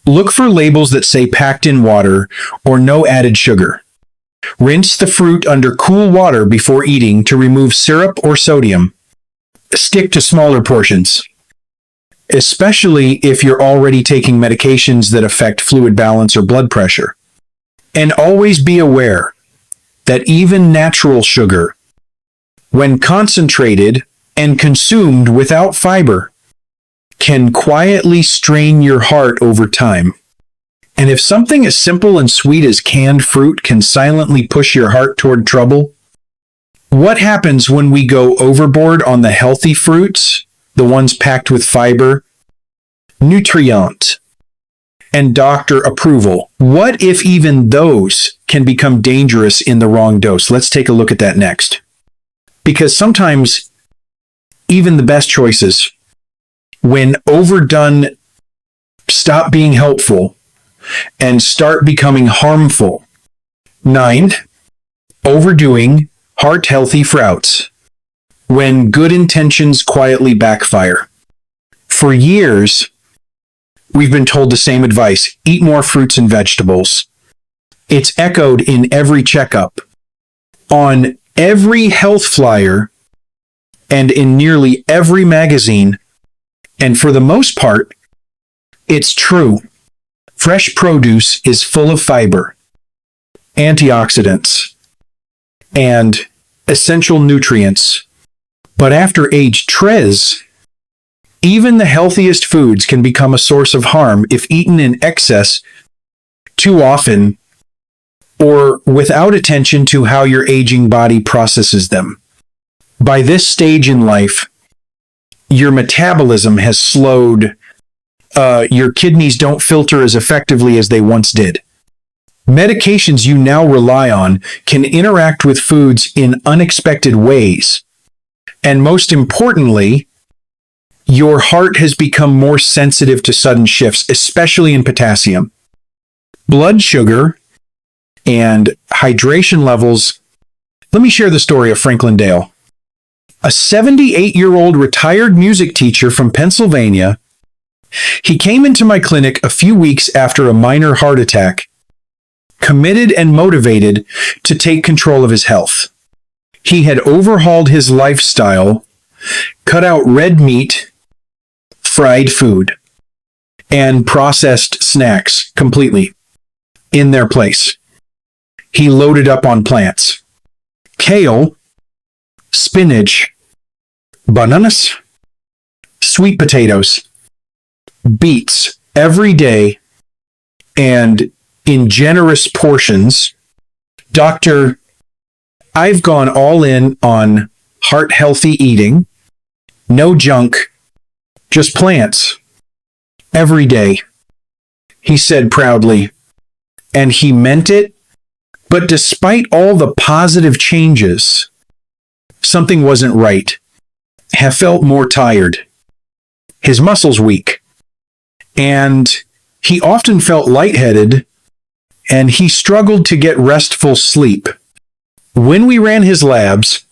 Look for labels that say packed in water or no added sugar. Rinse the fruit under cool water before eating to remove syrup or sodium. Stick to smaller portions, especially if you're already taking medications that affect fluid balance or blood pressure. And always be aware that even natural sugar, when concentrated and consumed without fiber, can quietly strain your heart over time. And if something as simple and sweet as canned fruit can silently push your heart toward trouble, what happens when we go overboard on the healthy fruits, the ones packed with fiber, nutrient, and doctor approval? What if even those can become dangerous in the wrong dose? Let's take a look at that next. Because sometimes even the best choices, when overdone, stop being helpful and start becoming harmful. 9. Overdoing heart-healthy fruits, when good intentions quietly backfire. For years, we've been told the same advice: eat more fruits and vegetables. It's echoed in every checkup, on every health flyer, and in nearly every magazine. And for the most part, it's true. Fresh produce is full of fiber, antioxidants, and essential nutrients. But after age 13, even the healthiest foods can become a source of harm if eaten in excess too often or without attention to how your aging body processes them. By this stage in life, your metabolism has slowed. Your kidneys don't filter as effectively as they once did. Medications you now rely on can interact with foods in unexpected ways. And most importantly, your heart has become more sensitive to sudden shifts, especially in potassium. Blood sugar and hydration levels. Let me share the story of Franklin Dale, a 78-year-old retired music teacher from Pennsylvania. He came into my clinic a few weeks after a minor heart attack, committed and motivated to take control of his health. He had overhauled his lifestyle, cut out red meat, fried food, and processed snacks completely in their place. He loaded up on plants: kale, spinach, bananas, sweet potatoes, beets every day, and in generous portions. "Doctor, I've gone all in on heart-healthy eating, no junk, just plants, every day," he said proudly. And he meant it. But despite all the positive changes, something wasn't right. He felt more tired, his muscles weak, and he often felt lightheaded, and he struggled to get restful sleep. When we ran his labs,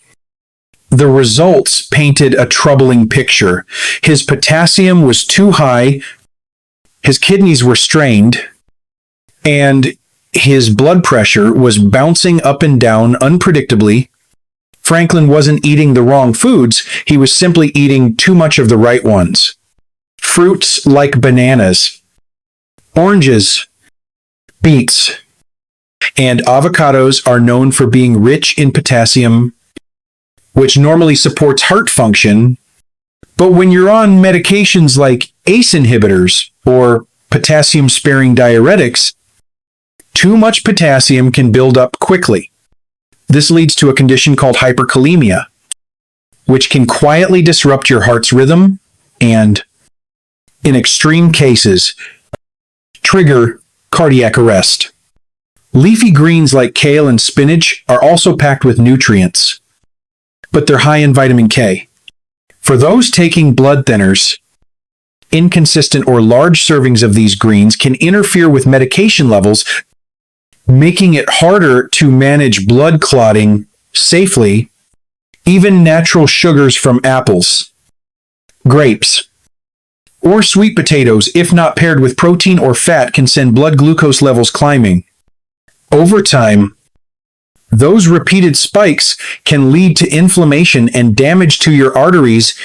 the results painted a troubling picture. His potassium was too high, his kidneys were strained, and his blood pressure was bouncing up and down unpredictably. Franklin wasn't eating the wrong foods, he was simply eating too much of the right ones. Fruits like bananas, oranges, beets, and avocados are known for being rich in potassium, which normally supports heart function. But when you're on medications like ACE inhibitors or potassium-sparing diuretics, Too much potassium can build up quickly. This leads to a condition called hyperkalemia, which can quietly disrupt your heart's rhythm and, in extreme cases, trigger cardiac arrest. Leafy greens like kale and spinach are also packed with nutrients, but they're high in vitamin K. For those taking blood thinners, inconsistent or large servings of these greens can interfere with medication levels, making it harder to manage blood clotting safely. Even natural sugars from apples, grapes, or sweet potatoes, if not paired with protein or fat, can send blood glucose levels climbing. Over time, those repeated spikes can lead to inflammation and damage to your arteries,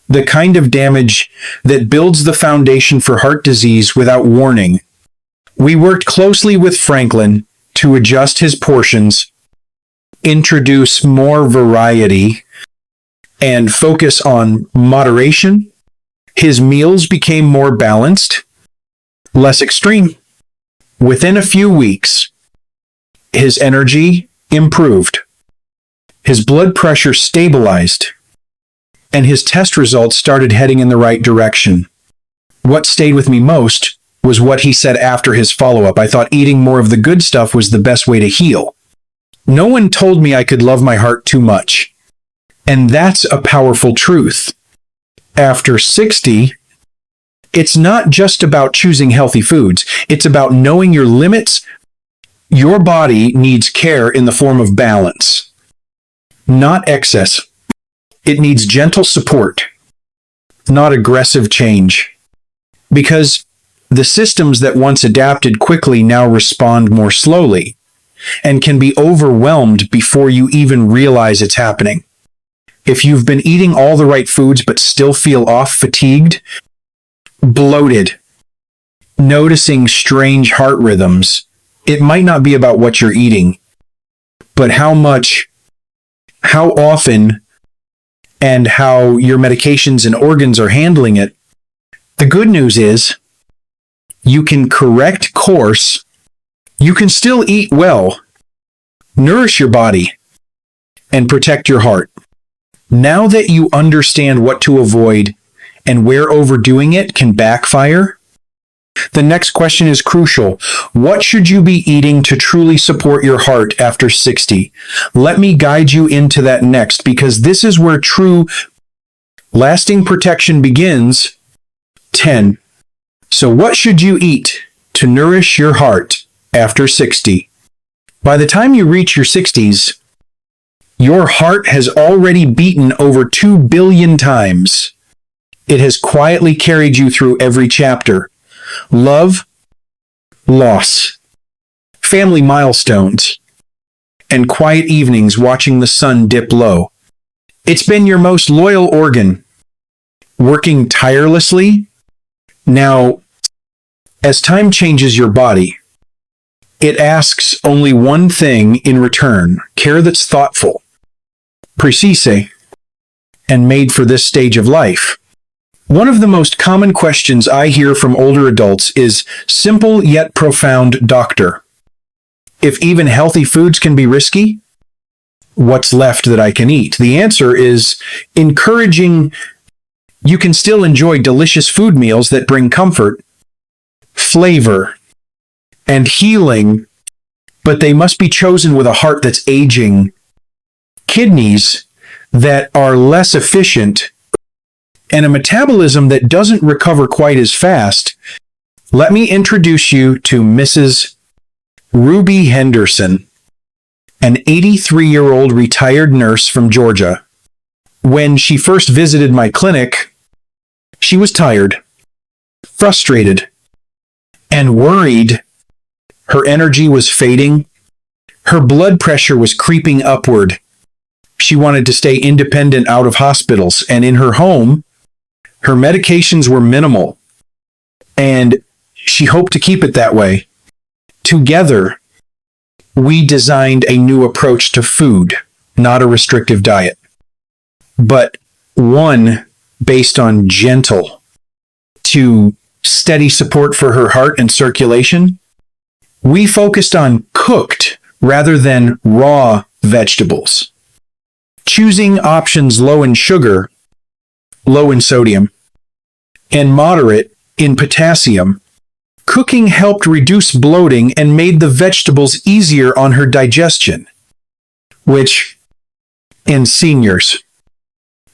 the kind of damage that builds the foundation for heart disease without warning. We worked closely with Franklin to adjust his portions, introduce more variety, and focus on moderation. His meals became more balanced, less extreme. Within a few weeks, his energy improved, his blood pressure stabilized, and his test results started heading in the right direction. What stayed with me most was what he said after his follow-up. I thought eating more of the good stuff was the best way to heal. No one told me I could love my heart too much. And that's a powerful truth. After 60, it's not just about choosing healthy foods. It's about knowing your limits. Your body needs care in the form of balance, not excess. It needs gentle support, not aggressive change. Because the systems that once adapted quickly now respond more slowly and can be overwhelmed before you even realize it's happening. If you've been eating all the right foods but still feel off, fatigued, bloated, noticing strange heart rhythms, it might not be about what you're eating, but how much, how often, and how your medications and organs are handling it. The good news is you can correct course. You can still eat well, nourish your body, and protect your heart. Now that you understand what to avoid and where overdoing it can backfire, the next question is crucial. What should you be eating to truly support your heart after 60? Let me guide you into that next, because this is where true lasting protection begins. 10. So what should you eat to nourish your heart after 60? By the time you reach your 60s, your heart has already beaten over 2 billion times. It has quietly carried you through every chapter. Love, loss, family milestones, and quiet evenings watching the sun dip low. It's been your most loyal organ, working tirelessly. Now, as time changes your body, it asks only one thing in return: care that's thoughtful, precise, and made for this stage of life. One of the most common questions I hear from older adults is simple yet profound: doctor, if even healthy foods can be risky, what's left that I can eat? The answer is encouraging. You can still enjoy delicious food meals that bring comfort, flavor, and healing, but they must be chosen with a heart that's aging, kidneys that are less efficient, and a metabolism that doesn't recover quite as fast. Let me introduce you to Mrs. Ruby Henderson, an 83-year-old retired nurse from Georgia. When she first visited my clinic, she was tired, frustrated, and worried. Her energy was fading. Her blood pressure was creeping upward. She wanted to stay independent out of hospitals, and in her home, her medications were minimal, and she hoped to keep it that way. Together, we designed a new approach to food, not a restrictive diet, but one based on gentle to steady support for her heart and circulation. We focused on cooked rather than raw vegetables, choosing options low in sugar, low in sodium, and moderate in potassium. Cooking helped reduce bloating and made the vegetables easier on her digestion, which, in seniors,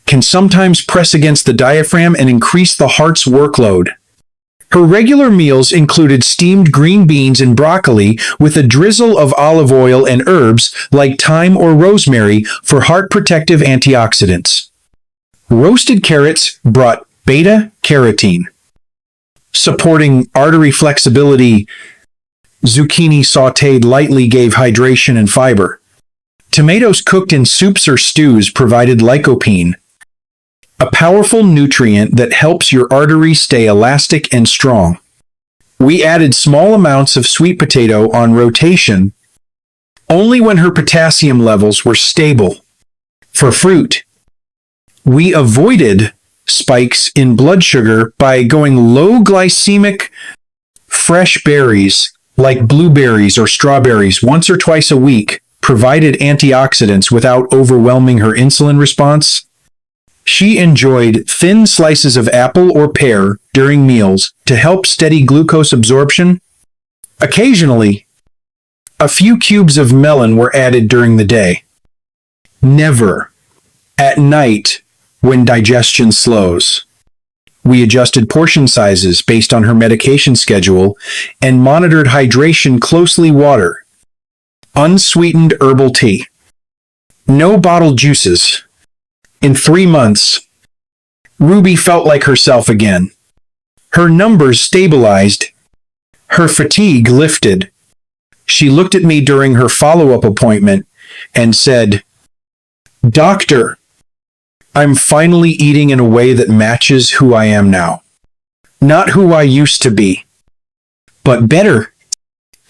can sometimes press against the diaphragm and increase the heart's workload. Her regular meals included steamed green beans and broccoli with a drizzle of olive oil and herbs like thyme or rosemary for heart-protective antioxidants. Roasted carrots brought beta-carotene, supporting artery flexibility. Zucchini sautéed lightly gave hydration and fiber. Tomatoes cooked in soups or stews provided lycopene, a powerful nutrient that helps your arteries stay elastic and strong. We added small amounts of sweet potato on rotation, only when her potassium levels were stable. For fruit, we avoided spikes in blood sugar by going low glycemic. Fresh berries, like blueberries or strawberries, once or twice a week, provided antioxidants without overwhelming her insulin response. She enjoyed thin slices of apple or pear during meals to help steady glucose absorption. Occasionally, a few cubes of melon were added during the day. Never at night when digestion slows. We adjusted portion sizes based on her medication schedule and monitored hydration closely. Water, unsweetened herbal tea, no bottled juices. In 3 months, Ruby felt like herself again. Her numbers stabilized. Her fatigue lifted. She looked at me during her follow-up appointment and said, "Doctor, I'm finally eating in a way that matches who I am now. Not who I used to be, but better."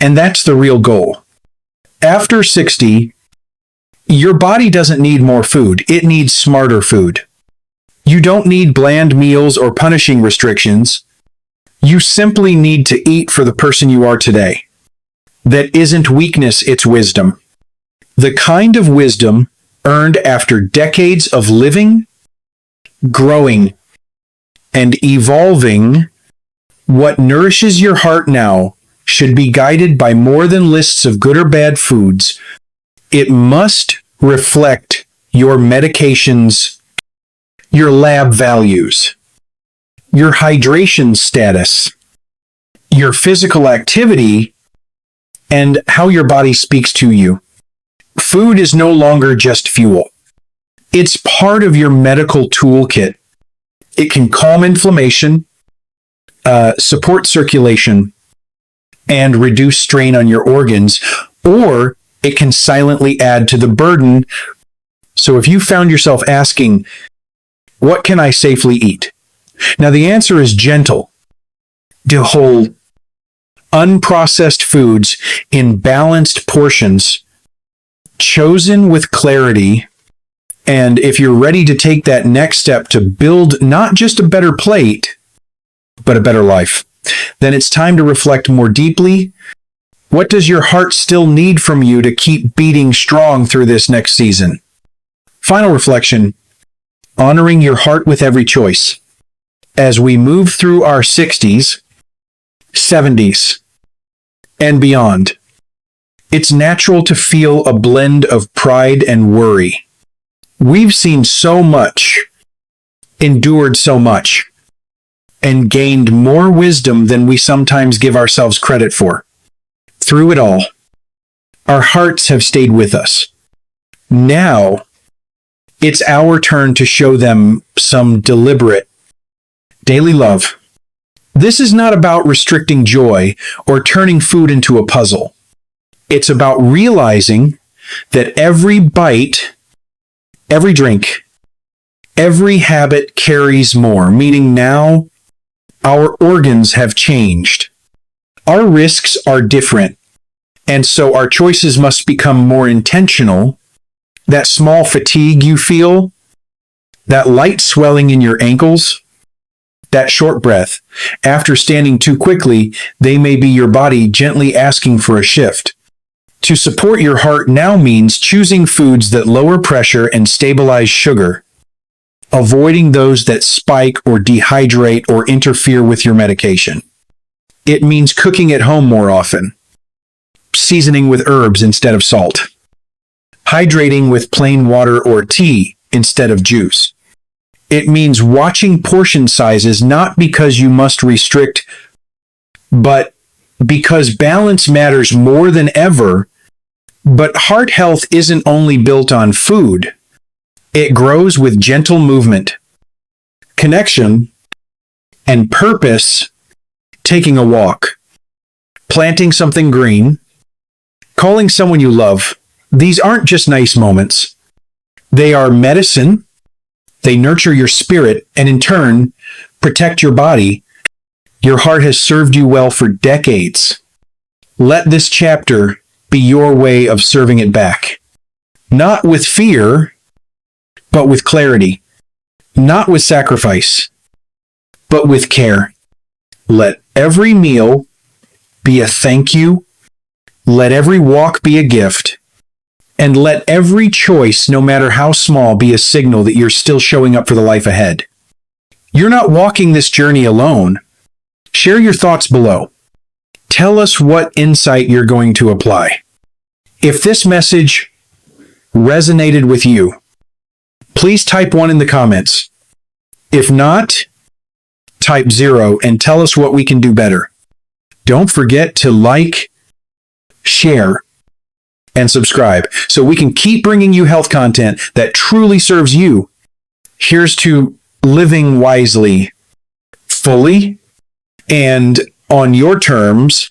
And that's the real goal. After 60, your body doesn't need more food, it needs smarter food. You don't need bland meals or punishing restrictions. You simply need to eat for the person you are today. That isn't weakness, it's wisdom. The kind of wisdom earned after decades of living, growing, and evolving. What nourishes your heart now should be guided by more than lists of good or bad foods. It must reflect your medications, your lab values, your hydration status, your physical activity, and how your body speaks to you. Food is no longer just fuel. It's part of your medical toolkit. It can calm inflammation, support circulation, and reduce strain on your organs, or it can silently add to the burden. So if you found yourself asking, what can I safely eat? Now the answer is gentle. The whole unprocessed foods in balanced portions, chosen with clarity. And if you're ready to take that next step to build not just a better plate, but a better life, then it's time to reflect more deeply. What does your heart still need from you to keep beating strong through this next season? Final reflection, honoring your heart with every choice. As we move through our 60s, 70s, and beyond, it's natural to feel a blend of pride and worry. We've seen so much, endured so much, and gained more wisdom than we sometimes give ourselves credit for. Through it all, our hearts have stayed with us. Now, it's our turn to show them some deliberate, daily love. This is not about restricting joy or turning food into a puzzle. It's about realizing that every bite, every drink, every habit carries more, meaning now our organs have changed. Our risks are different, and so our choices must become more intentional. That small fatigue you feel, that light swelling in your ankles, that short breath. After standing too quickly, they may be your body gently asking for a shift. To support your heart now means choosing foods that lower pressure and stabilize sugar, avoiding those that spike or dehydrate or interfere with your medication. It means cooking at home more often, seasoning with herbs instead of salt, hydrating with plain water or tea instead of juice. It means watching portion sizes not because you must restrict, but because balance matters more than ever. But heart health isn't only built on food. It grows with gentle movement, connection, and purpose. Taking a walk, planting something green, calling someone you love. These aren't just nice moments. They are medicine. They nurture your spirit and in turn, protect your body. Your heart has served you well for decades. Let this chapter be your way of serving it back. Not with fear, but with clarity. Not with sacrifice, but with care. Let every meal be a thank you. Let every walk be a gift. And let every choice, no matter how small, be a signal that you're still showing up for the life ahead. You're not walking this journey alone. Share your thoughts below. Tell us what insight you're going to apply. If this message resonated with you, please type 1 in the comments. If not, type 0 and tell us what we can do better. Don't forget to like, share, and subscribe so we can keep bringing you health content that truly serves you. Here's to living wisely, fully, and on your terms,